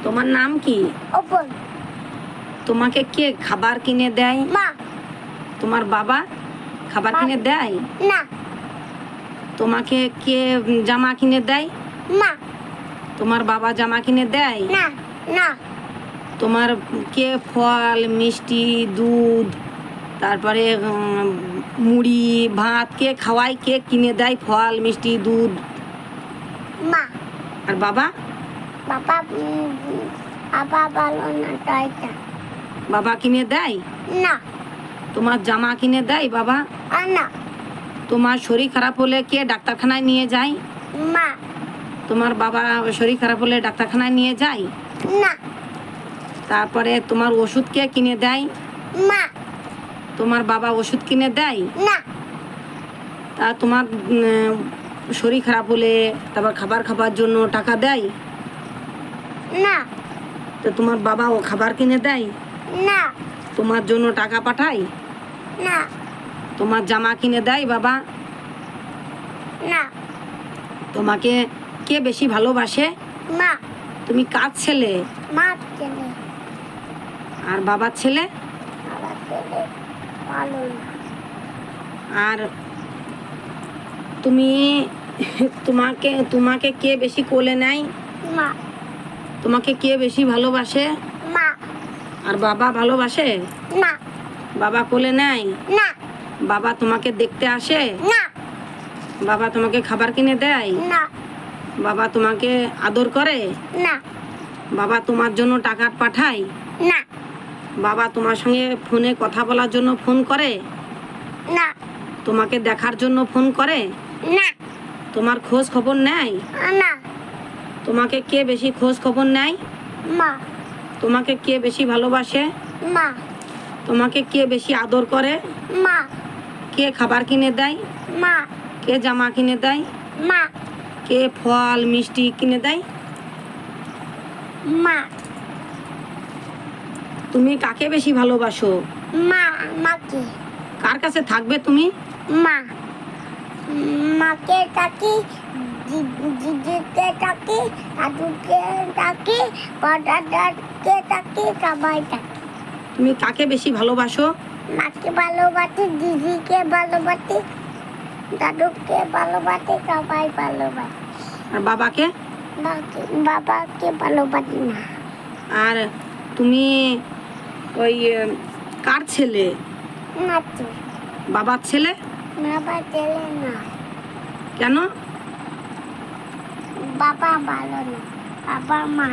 তোমার নাম কি? ওপর তোমাকে কে খাবার কিনে দেয়? মা তোমার বাবা খাবার কিনে দেয়? না তোমাকে কে জামা কিনে দেয়? মা তোমার বাবা জামা কিনে দেয়? না না তোমার কে ফল মিষ্টি দুধ তারপরে মুড়ি ভাত কে খাওয়ায়, কে কিনে দেয় ফল মিষ্টি দুধ? মা আর বাবা? বাবা বাবা ভালো না তাইটা বাবা কিনে দেয়? না তোমার জামা কিনে দেয় বাবা? না তোমার শরীর খারাপ হলে কে ডাক্তারখানায় নিয়ে যায়? মা তোমার বাবা শরীর খারাপ হলে ডাক্তারখানায় নিয়ে যায়? না তারপরে তোমার ওষুধ কে কিনে দেয়? মা তোমার বাবা ওষুধ কিনে দেয়? না তা তোমার শরীর খারাপ হলে তারপর খাবার খাবার জন্য টাকা দেয়? না তো তোমার বাবা ও খাবার কিনে দেয়? না তোমার জন্য টাকা পাঠায়? না তোমার জামা কিনে দেয় বাবা? না তোমাকে কে বেশি ভালোবাসে? মা তুমি কার ছেলে? মা ছেলে আর বাবার ছেলে? বাবা ছেলে ভালো না আর তুমি তোমাকে তোমাকে কে বেশি কোলে নেয়? মা তোমাকে কে বেশি ভালোবাসে? মা আর বাবা ভালোবাসে? না বাবা কোলে নেয়? না বাবা তোমাকে দেখতে আসে? না বাবা তোমাকে খাবার কিনে দেয়? না বাবা তোমাকে আদর করে? না বাবা তোমার জন্য টাকা পাঠায়? না বাবা তোমার সঙ্গে ফোনে কথা বলার জন্য ফোন করে? না তোমাকে দেখার জন্য ফোন করে? না তোমার খোঁজ খবর নেয়? না তোমাকে কে বেশি খোঁজ খবর নেয়? মা তোমাকে কে বেশি ভালোবাসে? মা তোমাকে কে বেশি আদর করে? মা কে খাবার কিনে দেয়? মা কে জামা কিনে দেয়? মা কে ফল মিষ্টি কিনে দেয়? মা তুমি কাকে বেশি ভালোবাসো? মা মাকে কার কাছে থাকবে তুমি? মা মাকে ডাকি দিদিকে ডাকি দাদুকে ডাকি দাদাকে ডাকি সবাই ডাকি তুমি কাকে বেশি ভালোবাসো? মাকে ভালোবাসি দিদিকে ভালোবাসি দাদুকে ভালোবাসি সবাই ভালোবাসি আর বাবাকে? বাবাকে ভালোবাসি না আর তুমি ওই কার ছেলে? নাচু বাবার ছেলে? বাবা ছেলে না কেন? বাবা ভালো না বাবা মা